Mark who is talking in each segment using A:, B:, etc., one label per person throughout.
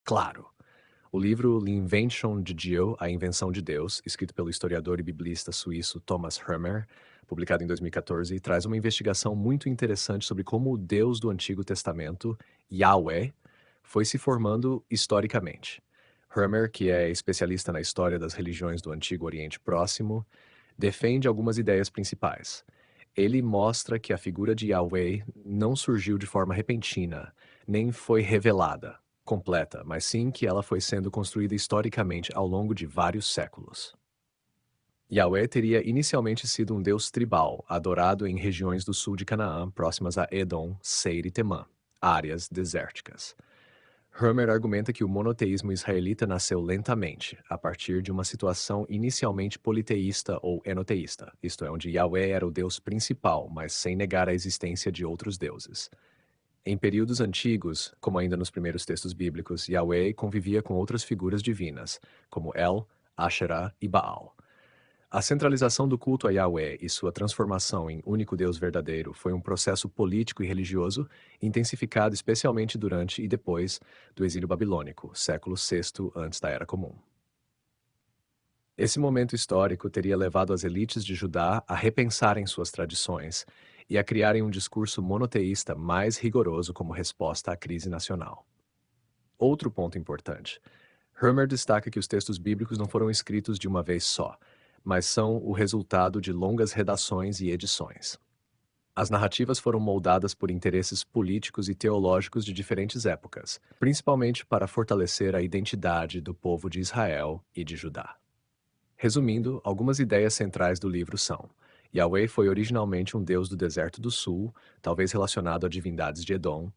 A: Claro! O livro L'Invention de Dieu, A Invenção de Deus, escrito pelo historiador e biblista suíço Thomas Hermer, publicado em 2014, traz uma investigação muito interessante sobre como o Deus do Antigo Testamento, Yahweh, foi se formando historicamente. Hermer, que é especialista na história das religiões do Antigo Oriente Próximo, defende algumas ideias principais. Ele mostra que a figura de Yahweh não surgiu de forma repentina, nem foi revelada, completa, mas sim que ela foi sendo construída historicamente ao longo de vários séculos. Yahweh teria inicialmente sido um deus tribal, adorado em regiões do sul de Canaã, próximas a Edom, Seir e Temã, áreas desérticas. Hermer argumenta que o monoteísmo israelita nasceu lentamente, a partir de uma situação inicialmente politeísta ou enoteísta, isto é, onde Yahweh era o deus principal, mas sem negar a existência de outros deuses. Em períodos antigos, como ainda nos primeiros textos bíblicos, Yahweh convivia com outras figuras divinas, como El, Asherah e Baal. A centralização do culto a Yahweh e sua transformação em único Deus verdadeiro foi um processo político e religioso intensificado especialmente durante e depois do exílio babilônico, século VI antes da Era Comum. Esse momento histórico teria levado as elites de Judá a repensarem suas tradições e a criarem um discurso monoteísta mais rigoroso como resposta à crise nacional. Outro ponto importante. Hermer destaca que os textos bíblicos não foram escritos de uma vez só, mas são o resultado de longas redações e edições. As narrativas foram moldadas por interesses políticos e teológicos de diferentes épocas, principalmente para fortalecer a identidade do povo de Israel e de Judá. Resumindo, algumas ideias centrais do livro são: Yahweh foi originalmente um deus do deserto do sul, talvez relacionado a divindades de Edom.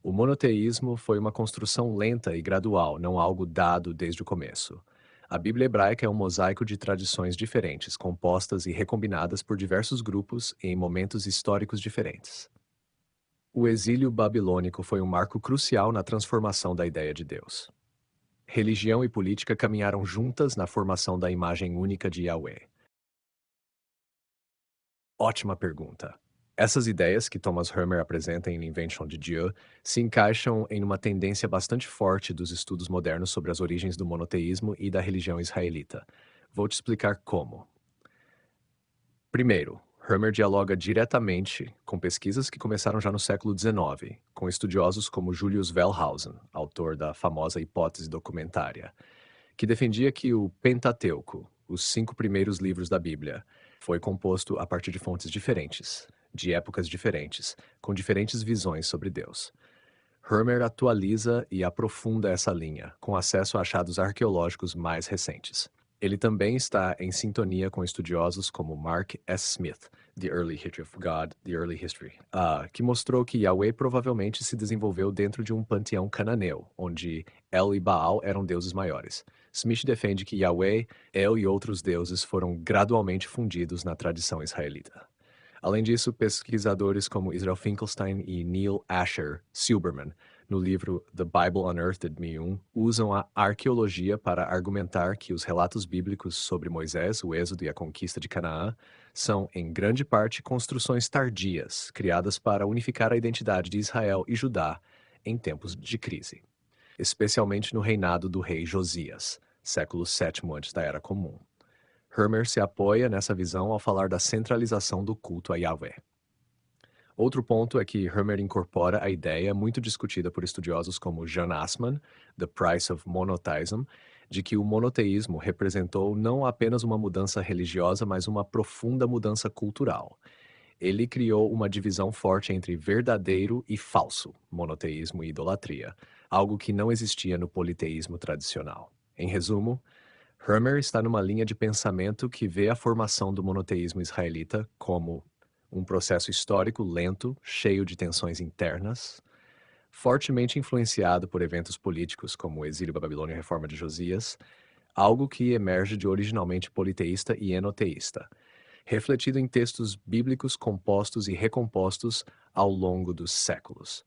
A: O monoteísmo foi uma construção lenta e gradual, não algo dado desde o começo. A Bíblia hebraica é um mosaico de tradições diferentes, compostas e recombinadas por diversos grupos em momentos históricos diferentes. O exílio babilônico foi um marco crucial na transformação da ideia de Deus. Religião e política caminharam juntas na formação da imagem única de Yahweh. Ótima pergunta. Essas ideias que Thomas Hermer apresenta em L'Invention de Dieu se encaixam em uma tendência bastante forte dos estudos modernos sobre as origens do monoteísmo e da religião israelita. Vou te explicar como. Primeiro, Hermer dialoga diretamente com pesquisas que começaram já no século XIX, com estudiosos como Julius Wellhausen, autor da famosa hipótese documentária, que defendia que o Pentateuco, os 5 primeiros livros da Bíblia, foi composto a partir de fontes diferentes, de épocas diferentes, com diferentes visões sobre Deus. Hermer atualiza e aprofunda essa linha, com acesso a achados arqueológicos mais recentes. Ele também está em sintonia com estudiosos como Mark S. Smith, The Early History of God, The Early History, que mostrou que Yahweh provavelmente se desenvolveu dentro de um panteão cananeu, onde El e Baal eram deuses maiores. Smith defende que Yahweh, El e outros deuses foram gradualmente fundidos na tradição israelita. Além disso, pesquisadores como Israel Finkelstein e Neil Asher Silberman, no livro The Bible Unearthed 2001, usam a arqueologia para argumentar que os relatos bíblicos sobre Moisés, o êxodo e a conquista de Canaã são, em grande parte, construções tardias, criadas para unificar a identidade de Israel e Judá em tempos de crise, especialmente no reinado do rei Josias, século VII antes da Era Comum. Hermer se apoia nessa visão ao falar da centralização do culto a Yahweh. Outro ponto é que Hermer incorpora a ideia muito discutida por estudiosos como Jan Assmann, The Price of Monotheism, de que o monoteísmo representou não apenas uma mudança religiosa, mas uma profunda mudança cultural. Ele criou uma divisão forte entre verdadeiro e falso monoteísmo e idolatria, algo que não existia no politeísmo tradicional. Em resumo, Hermer está numa linha de pensamento que vê a formação do monoteísmo israelita como um processo histórico lento, cheio de tensões internas, fortemente influenciado por eventos políticos como o exílio babilônio e a reforma de Josias, algo que emerge de originalmente politeísta e enoteísta, refletido em textos bíblicos compostos e recompostos ao longo dos séculos.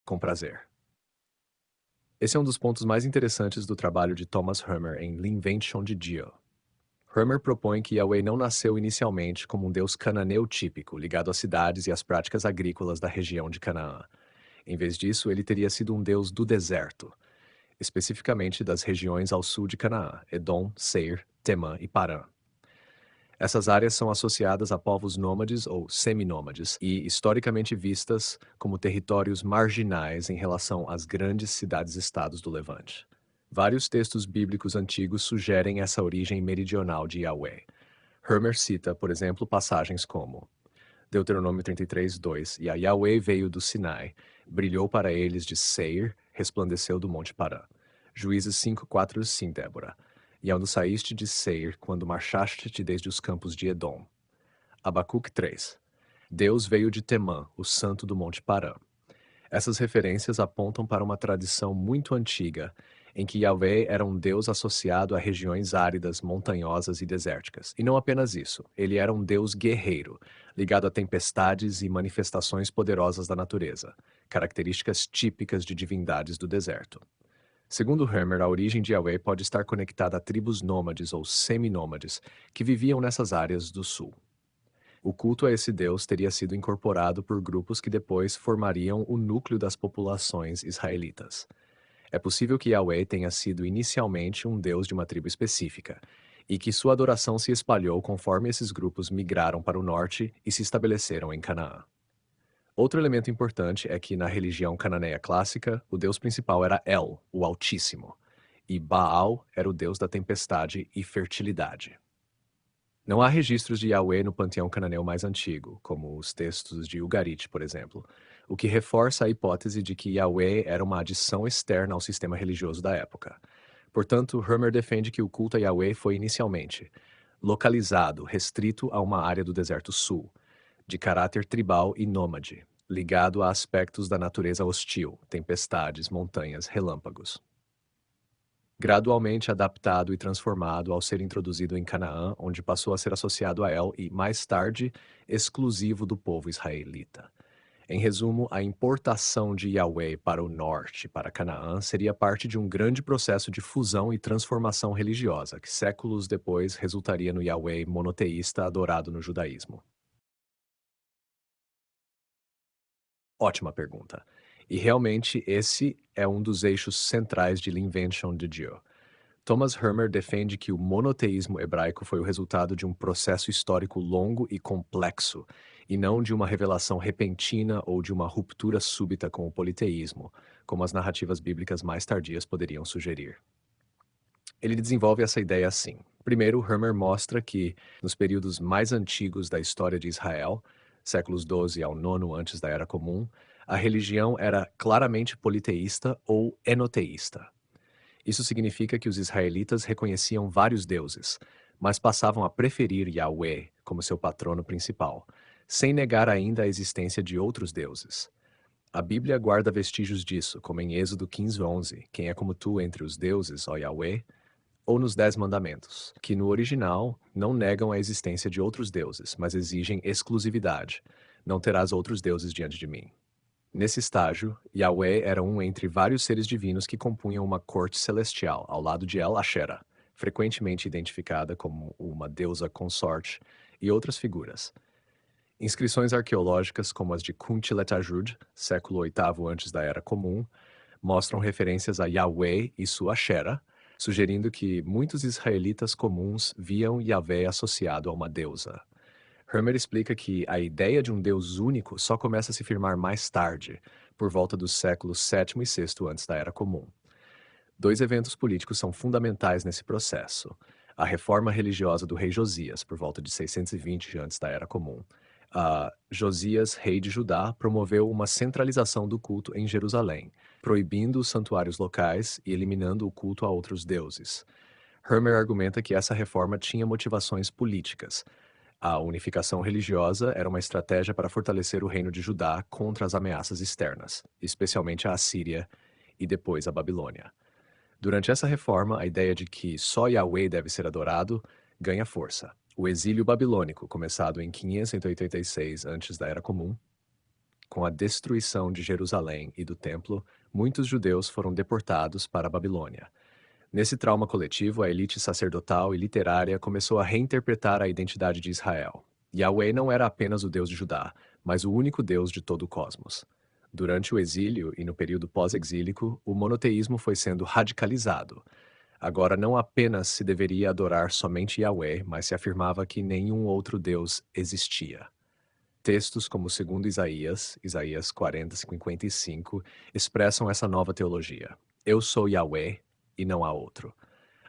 A: Com prazer. Esse é um dos pontos mais interessantes do trabalho de Thomas Hermer em L'Invention de Dieu. Hermer propõe que Yahweh não nasceu inicialmente como um deus cananeu típico, ligado às cidades e às práticas agrícolas da região de Canaã. Em vez disso, ele teria sido um deus do deserto, especificamente das regiões ao sul de Canaã, Edom, Seir, Temã e Parã. Essas áreas são associadas a povos nômades ou seminômades e historicamente vistas como territórios marginais em relação às grandes cidades-estados do Levante. Vários textos bíblicos antigos sugerem essa origem meridional de Yahweh. Hermer cita, por exemplo, passagens como Deuteronômio 33, 2, e a Yahweh veio do Sinai, brilhou para eles de Seir, resplandeceu do monte Parã. Juízes 5, 4, sim, Débora. E onde saíste de Seir, quando marchaste desde os campos de Edom. Abacuque 3. Deus veio de Temã, o santo do monte Parã. Essas referências apontam para uma tradição muito antiga, em que Yahweh era um deus associado a regiões áridas, montanhosas e desérticas. E não apenas isso, ele era um deus guerreiro, ligado a tempestades e manifestações poderosas da natureza, características típicas de divindades do deserto. Segundo Hermer, a origem de Yahweh pode estar conectada a tribos nômades ou seminômades que viviam nessas áreas do sul. O culto a esse deus teria sido incorporado por grupos que depois formariam o núcleo das populações israelitas. É possível que Yahweh tenha sido inicialmente um deus de uma tribo específica, e que sua adoração se espalhou conforme esses grupos migraram para o norte e se estabeleceram em Canaã. Outro elemento importante é que na religião cananeia clássica, o deus principal era El, o Altíssimo, e Baal era o deus da tempestade e fertilidade. Não há registros de Yahweh no panteão cananeu mais antigo, como os textos de Ugarit, por exemplo, o que reforça a hipótese de que Yahweh era uma adição externa ao sistema religioso da época. Portanto, Hermer defende que o culto a Yahweh foi inicialmente localizado, restrito a uma área do deserto sul, de caráter tribal e nômade, ligado a aspectos da natureza hostil, tempestades, montanhas, relâmpagos. Gradualmente adaptado e transformado ao ser introduzido em Canaã, onde passou a ser associado a El e, mais tarde, exclusivo do povo israelita. Em resumo, a importação de Yahweh para o norte, para Canaã, seria parte de um grande processo de fusão e transformação religiosa, que séculos depois resultaria no Yahweh monoteísta adorado no judaísmo. Ótima pergunta. E realmente esse é um dos eixos centrais de L'Invention de Dieu. Thomas Hermer defende que o monoteísmo hebraico foi o resultado de um processo histórico longo e complexo, e não de uma revelação repentina ou de uma ruptura súbita com o politeísmo, como as narrativas bíblicas mais tardias poderiam sugerir. Ele desenvolve essa ideia assim. Primeiro, Hermer mostra que, nos períodos mais antigos da história de Israel, séculos 12 ao 9 antes da Era Comum, a religião era claramente politeísta ou enoteísta. Isso significa que os israelitas reconheciam vários deuses, mas passavam a preferir Yahweh como seu patrono principal, sem negar ainda a existência de outros deuses. A Bíblia guarda vestígios disso, como em Êxodo 15:11, quem é como tu entre os deuses, ó Yahweh, ou nos Dez Mandamentos, que no original não negam a existência de outros deuses, mas exigem exclusividade. Não terás outros deuses diante de mim. Nesse estágio, Yahweh era um entre vários seres divinos que compunham uma corte celestial, ao lado de El Asherah, frequentemente identificada como uma deusa consorte, e outras figuras. Inscrições arqueológicas, como as de Kuntilet Ajud, século VIII antes da Era Comum, mostram referências a Yahweh e sua Asherah, sugerindo que muitos israelitas comuns viam Yahvé associado a uma deusa. Hermer explica que a ideia de um Deus único só começa a se firmar mais tarde, por volta dos séculos VII e VI antes da Era Comum. Dois eventos políticos são fundamentais nesse processo. A reforma religiosa do rei Josias, por volta de 620 antes da Era Comum. Josias, rei de Judá, promoveu uma centralização do culto em Jerusalém, proibindo os santuários locais e eliminando o culto a outros deuses. Hermer argumenta que essa reforma tinha motivações políticas. A unificação religiosa era uma estratégia para fortalecer o reino de Judá contra as ameaças externas, especialmente a Assíria e depois a Babilônia. Durante essa reforma, a ideia de que só Yahweh deve ser adorado ganha força. O exílio babilônico, começado em 586 antes da Era Comum, com a destruição de Jerusalém e do Templo, muitos judeus foram deportados para a Babilônia. Nesse trauma coletivo, a elite sacerdotal e literária começou a reinterpretar a identidade de Israel. Yahweh não era apenas o Deus de Judá, mas o único Deus de todo o cosmos. Durante o exílio e no período pós-exílico, o monoteísmo foi sendo radicalizado. Agora não apenas se deveria adorar somente Yahweh, mas se afirmava que nenhum outro Deus existia. Textos como segundo Isaías, Isaías 40:55, expressam essa nova teologia. Eu sou Yahweh e não há outro.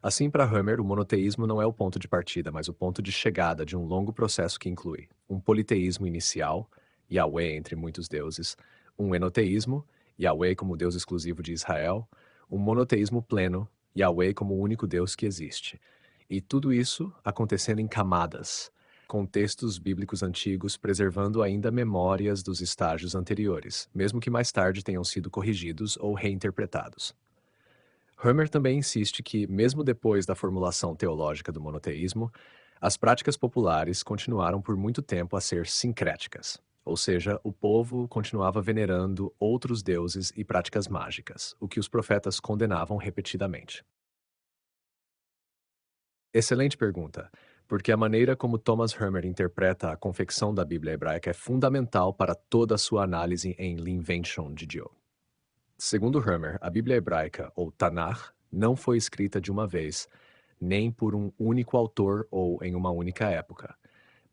A: Assim, para Hammer, o monoteísmo não é o ponto de partida, mas o ponto de chegada de um longo processo que inclui um politeísmo inicial, Yahweh entre muitos deuses, um enoteísmo, Yahweh como Deus exclusivo de Israel, um monoteísmo pleno, Yahweh como o único Deus que existe. E tudo isso acontecendo em camadas, com textos bíblicos antigos preservando ainda memórias dos estágios anteriores, mesmo que mais tarde tenham sido corrigidos ou reinterpretados. Hammer também insiste que, mesmo depois da formulação teológica do monoteísmo, as práticas populares continuaram por muito tempo a ser sincréticas, ou seja, o povo continuava venerando outros deuses e práticas mágicas, o que os profetas condenavam repetidamente. Excelente pergunta, porque a maneira como Thomas Hammer interpreta a confecção da Bíblia hebraica é fundamental para toda a sua análise em L'Invention de Dio. Segundo Hammer, a Bíblia hebraica, ou Tanakh, não foi escrita de uma vez, nem por um único autor ou em uma única época.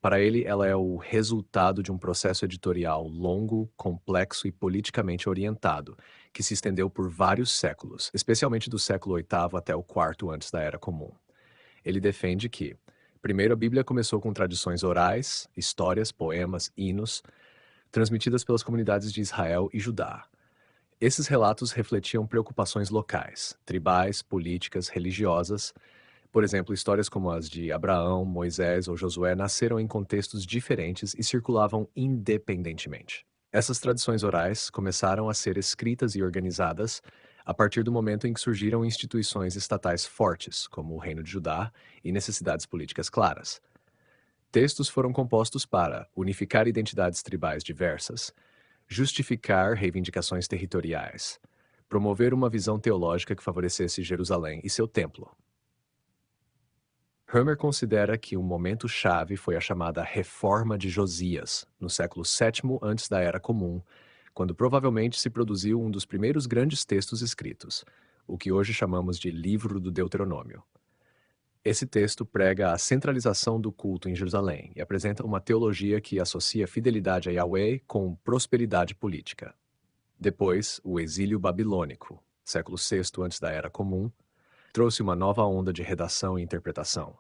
A: Para ele, ela é o resultado de um processo editorial longo, complexo e politicamente orientado, que se estendeu por vários séculos, especialmente do século VIII até o IV antes da Era Comum. Ele defende que, primeiro, a Bíblia começou com tradições orais, histórias, poemas, hinos, transmitidas pelas comunidades de Israel e Judá. Esses relatos refletiam preocupações locais, tribais, políticas, religiosas. Por exemplo, histórias como as de Abraão, Moisés ou Josué nasceram em contextos diferentes e circulavam independentemente. Essas tradições orais começaram a ser escritas e organizadas a partir do momento em que surgiram instituições estatais fortes, como o Reino de Judá, e necessidades políticas claras. Textos foram compostos para unificar identidades tribais diversas, justificar reivindicações territoriais, promover uma visão teológica que favorecesse Jerusalém e seu templo. Hammer considera que um momento-chave foi a chamada Reforma de Josias, no século VII antes da Era Comum, quando provavelmente se produziu um dos primeiros grandes textos escritos, o que hoje chamamos de Livro do Deuteronômio. Esse texto prega a centralização do culto em Jerusalém e apresenta uma teologia que associa fidelidade a Yahweh com prosperidade política. Depois, o exílio babilônico, século VI antes da Era Comum, trouxe uma nova onda de redação e interpretação.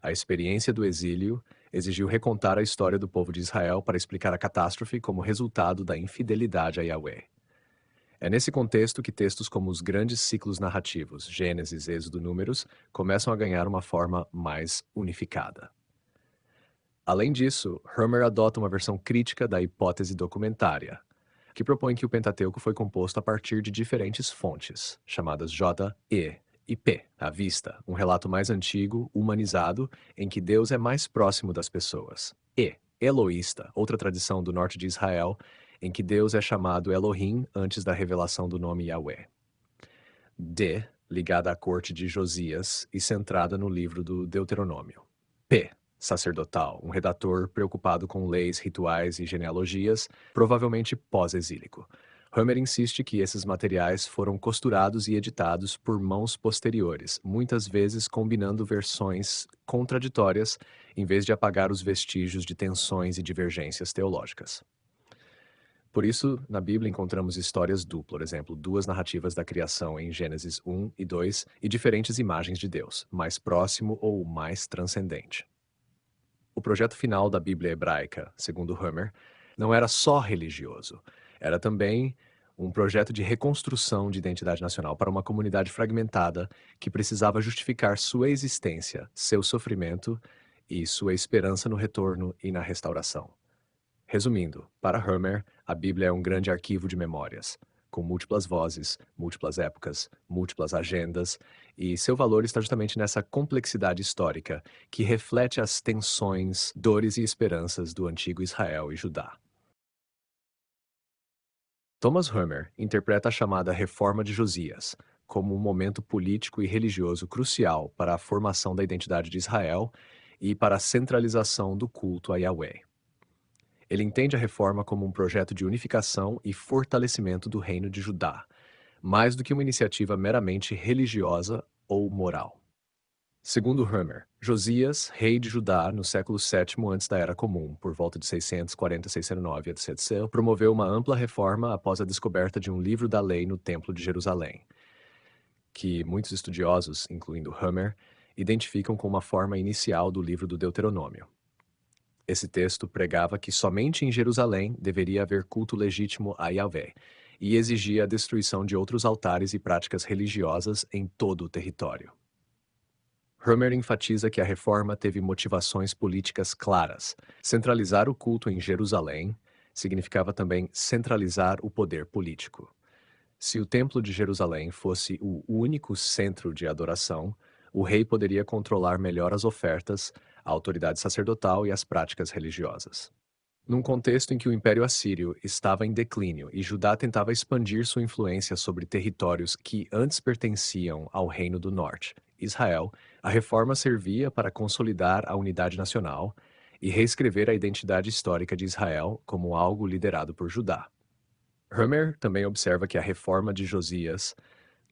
A: A experiência do exílio exigiu recontar a história do povo de Israel para explicar a catástrofe como resultado da infidelidade a Yahweh. É nesse contexto que textos como os grandes ciclos narrativos, Gênesis, Êxodo, Números, começam a ganhar uma forma mais unificada. Além disso, Hammer adota uma versão crítica da hipótese documentária, que propõe que o Pentateuco foi composto a partir de diferentes fontes, chamadas J, E P, à vista, um relato mais antigo, humanizado, em que Deus é mais próximo das pessoas. E, Eloísta, outra tradição do norte de Israel, em que Deus é chamado Elohim antes da revelação do nome Yahweh. D, ligada à corte de Josias e centrada no livro do Deuteronômio. P, sacerdotal, um redator preocupado com leis, rituais e genealogias, provavelmente pós-exílico. Hammer insiste que esses materiais foram costurados e editados por mãos posteriores, muitas vezes combinando versões contraditórias, em vez de apagar os vestígios de tensões e divergências teológicas. Por isso, na Bíblia encontramos histórias por exemplo, duas narrativas da criação em Gênesis 1 e 2 e diferentes imagens de Deus, mais próximo ou mais transcendente. O projeto final da Bíblia hebraica, segundo Hammer, não era só religioso, era também um projeto de reconstrução de identidade nacional para uma comunidade fragmentada que precisava justificar sua existência, seu sofrimento e sua esperança no retorno e na restauração. Resumindo, para Hammer, a Bíblia é um grande arquivo de memórias, com múltiplas vozes, múltiplas épocas, múltiplas agendas, e seu valor está justamente nessa complexidade histórica que reflete as tensões, dores e esperanças do antigo Israel e Judá. Thomas Hammer interpreta a chamada Reforma de Josias como um momento político e religioso crucial para a formação da identidade de Israel e para a centralização do culto a Yahweh. Ele entende a reforma como um projeto de unificação e fortalecimento do reino de Judá, mais do que uma iniciativa meramente religiosa ou moral. Segundo Homer, Josias, rei de Judá no século VII antes da Era Comum, por volta de 640 a 609 etc., promoveu uma ampla reforma após a descoberta de um livro da lei no Templo de Jerusalém, que muitos estudiosos, incluindo Homer, identificam como uma forma inicial do livro do Deuteronômio. Esse texto pregava que somente em Jerusalém deveria haver culto legítimo a Yahvé, e exigia a destruição de outros altares e práticas religiosas em todo o território. Homer enfatiza que a reforma teve motivações políticas claras. Centralizar o culto em Jerusalém significava também centralizar o poder político. Se o Templo de Jerusalém fosse o único centro de adoração, o rei poderia controlar melhor as ofertas, a autoridade sacerdotal e as práticas religiosas. Num contexto em que o Império Assírio estava em declínio e Judá tentava expandir sua influência sobre territórios que antes pertenciam ao Reino do Norte, Israel, a reforma servia para consolidar a unidade nacional e reescrever a identidade histórica de Israel como algo liderado por Judá. Homer também observa que a reforma de Josias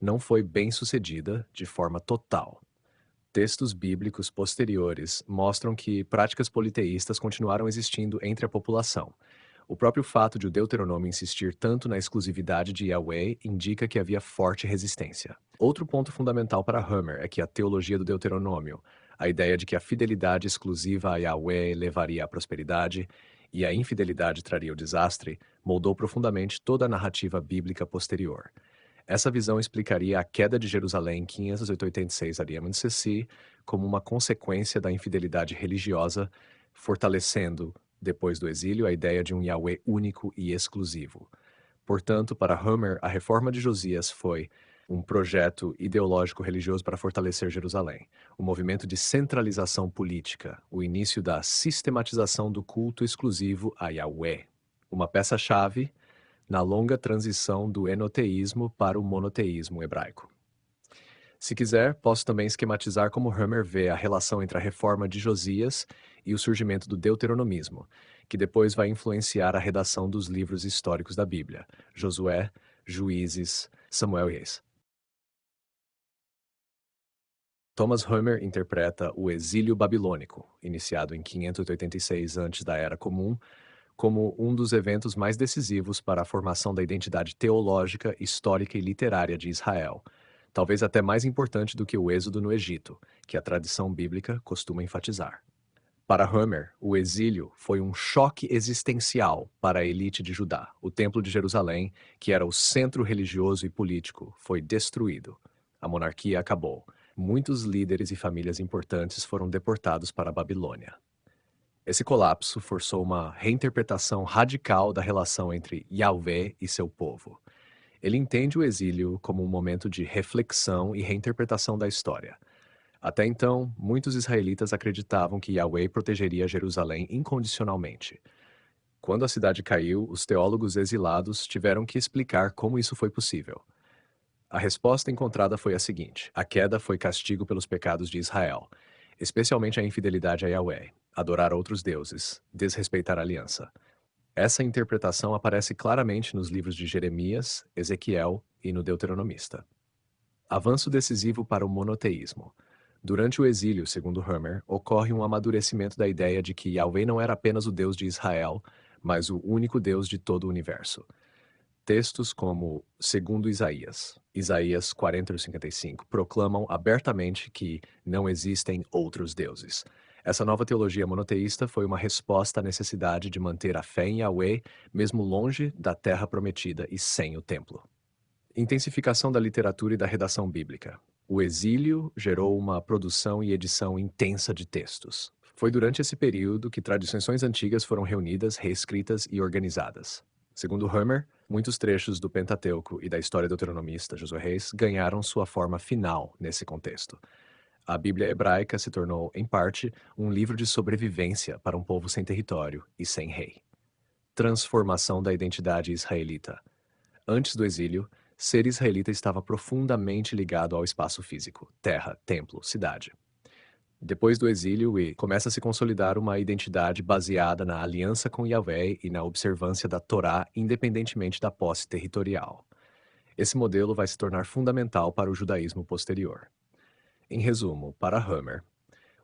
A: não foi bem sucedida de forma total. Textos bíblicos posteriores mostram que práticas politeístas continuaram existindo entre a população. O próprio fato de o Deuteronômio insistir tanto na exclusividade de Yahweh indica que havia forte resistência. Outro ponto fundamental para Homer é que a teologia do Deuteronômio, a ideia de que a fidelidade exclusiva a Yahweh levaria à prosperidade e a infidelidade traria o desastre, moldou profundamente toda a narrativa bíblica posterior. Essa visão explicaria a queda de Jerusalém em 586 a.C. como uma consequência da infidelidade religiosa, fortalecendo, depois do exílio, a ideia de um Yahweh único e exclusivo. Portanto, para Homer, a reforma de Josias foi um projeto ideológico religioso para fortalecer Jerusalém, um movimento de centralização política, o início da sistematização do culto exclusivo a Yahweh, uma peça-chave na longa transição do enoteísmo para o monoteísmo hebraico. Se quiser, posso também esquematizar como Homer vê a relação entre a reforma de Josias e o surgimento do deuteronomismo, que depois vai influenciar a redação dos livros históricos da Bíblia, Josué, Juízes, Samuel e Reis. Thomas Homer interpreta o exílio babilônico, iniciado em 586 antes da Era Comum, como um dos eventos mais decisivos para a formação da identidade teológica, histórica e literária de Israel, talvez até mais importante do que o êxodo no Egito, que a tradição bíblica costuma enfatizar. Para Homer, o exílio foi um choque existencial para a elite de Judá. O Templo de Jerusalém, que era o centro religioso e político, foi destruído. A monarquia acabou. Muitos líderes e famílias importantes foram deportados para a Babilônia. Esse colapso forçou uma reinterpretação radical da relação entre Yahvé e seu povo. Ele entende o exílio como um momento de reflexão e reinterpretação da história. Até então, muitos israelitas acreditavam que Yahvé protegeria Jerusalém incondicionalmente. Quando a cidade caiu, os teólogos exilados tiveram que explicar como isso foi possível. A resposta encontrada foi a seguinte: a queda foi castigo pelos pecados de Israel, especialmente a infidelidade a Yahvé, adorar outros deuses, desrespeitar a aliança. Essa interpretação aparece claramente nos livros de Jeremias, Ezequiel e no Deuteronomista. Avanço decisivo para o monoteísmo. Durante o exílio, segundo Homer, ocorre um amadurecimento da ideia de que Yahvé não era apenas o Deus de Israel, mas o único Deus de todo o universo. Textos como segundo Isaías, Isaías 40:55, proclamam abertamente que não existem outros deuses. Essa nova teologia monoteísta foi uma resposta à necessidade de manter a fé em Yahweh, mesmo longe da terra prometida e sem o templo. Intensificação da literatura e da redação bíblica. O exílio gerou uma produção e edição intensa de textos. Foi durante esse período que tradições antigas foram reunidas, reescritas e organizadas. Segundo Homer, muitos trechos do Pentateuco e da história deuteronomista Josué Reis ganharam sua forma final nesse contexto. A Bíblia hebraica se tornou, em parte, um livro de sobrevivência para um povo sem território e sem rei. Transformação da identidade israelita. Antes do exílio, ser israelita estava profundamente ligado ao espaço físico, terra, templo, cidade. Depois do exílio, começa a se consolidar uma identidade baseada na aliança com Yahvé e na observância da Torá, independentemente da posse territorial. Esse modelo vai se tornar fundamental para o judaísmo posterior. Em resumo, para Hammer,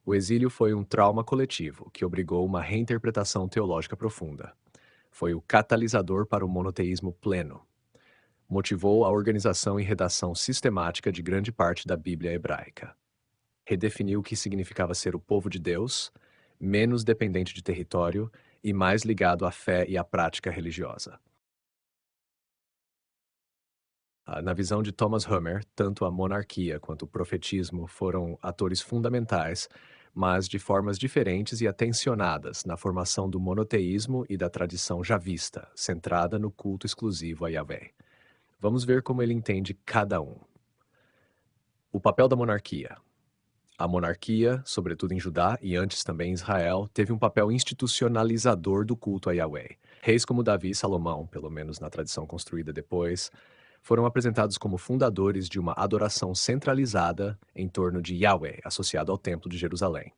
A: o exílio foi um trauma coletivo que obrigou uma reinterpretação teológica profunda. Foi o catalisador para o monoteísmo pleno. Motivou a organização e redação sistemática de grande parte da Bíblia hebraica. Redefiniu o que significava ser o povo de Deus, menos dependente de território e mais ligado à fé e à prática religiosa. Na visão de Thomas Hammer, tanto a monarquia quanto o profetismo foram atores fundamentais, mas de formas diferentes e atensionadas na formação do monoteísmo e da tradição javista, centrada no culto exclusivo a Yahvé. Vamos ver como ele entende cada um. O papel da monarquia. A monarquia, sobretudo em Judá e antes também em Israel, teve um papel institucionalizador do culto a Yahvé. Reis como Davi e Salomão, pelo menos na tradição construída depois, foram apresentados como fundadores de uma adoração centralizada em torno de Yahvé, associado ao Templo de Jerusalém.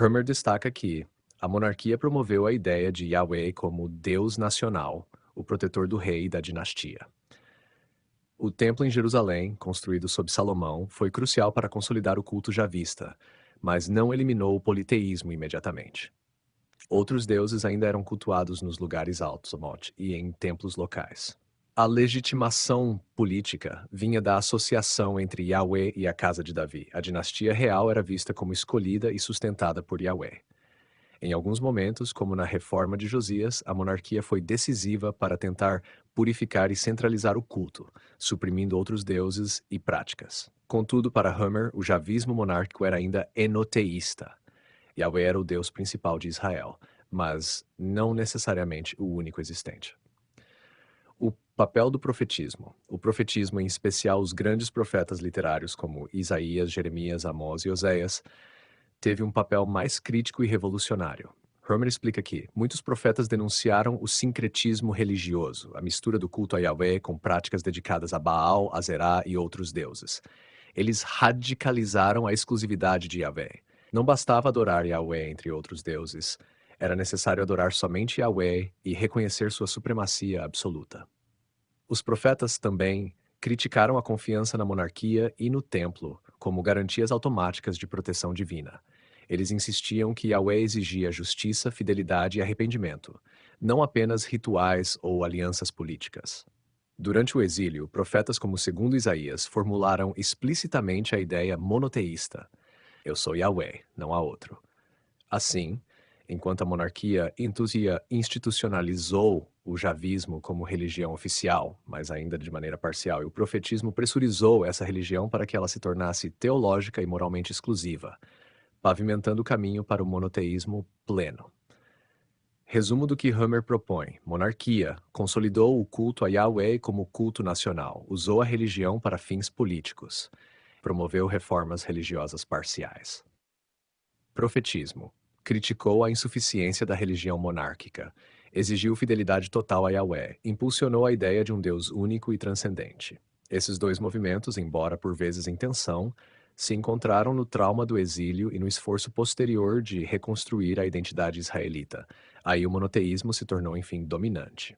A: Hermer destaca que a monarquia promoveu a ideia de Yahvé como Deus nacional, o protetor do rei e da dinastia. O templo em Jerusalém, construído sob Salomão, foi crucial para consolidar o culto javista, mas não eliminou o politeísmo imediatamente. Outros deuses ainda eram cultuados nos lugares altos e em templos locais. A legitimação política vinha da associação entre Yahvé e a casa de Davi. A dinastia real era vista como escolhida e sustentada por Yahvé. Em alguns momentos, como na reforma de Josias, a monarquia foi decisiva para tentar purificar e centralizar o culto, suprimindo outros deuses e práticas. Contudo, para Hammer, o javismo monárquico era ainda enoteísta. Yahvé era o deus principal de Israel, mas não necessariamente o único existente. O papel do profetismo. O profetismo, em especial os grandes profetas literários como Isaías, Jeremias, Amós e Oséias, teve um papel mais crítico e revolucionário. Hermer explica que muitos profetas denunciaram o sincretismo religioso, a mistura do culto a Yahvé com práticas dedicadas a Baal, Azerá e outros deuses. Eles radicalizaram a exclusividade de Yahvé. Não bastava adorar Yahvé entre outros deuses. Era necessário adorar somente Yahvé e reconhecer sua supremacia absoluta. Os profetas também criticaram a confiança na monarquia e no templo como garantias automáticas de proteção divina. Eles insistiam que Yahvé exigia justiça, fidelidade e arrependimento, não apenas rituais ou alianças políticas. Durante o exílio, profetas como o segundo Isaías formularam explicitamente a ideia monoteísta: eu sou Yahvé, não há outro. Assim, enquanto a monarquia institucionalizou o javismo como religião oficial, mas ainda de maneira parcial, e o profetismo pressurizou essa religião para que ela se tornasse teológica e moralmente exclusiva, pavimentando o caminho para o monoteísmo pleno. Resumo do que Hammer propõe: monarquia consolidou o culto a Yahvé como culto nacional, usou a religião para fins políticos, promoveu reformas religiosas parciais. Profetismo criticou a insuficiência da religião monárquica, exigiu fidelidade total a Yahvé, impulsionou a ideia de um Deus único e transcendente. Esses dois movimentos, embora por vezes em tensão, se encontraram no trauma do exílio e no esforço posterior de reconstruir a identidade israelita. Aí o monoteísmo se tornou, enfim, dominante.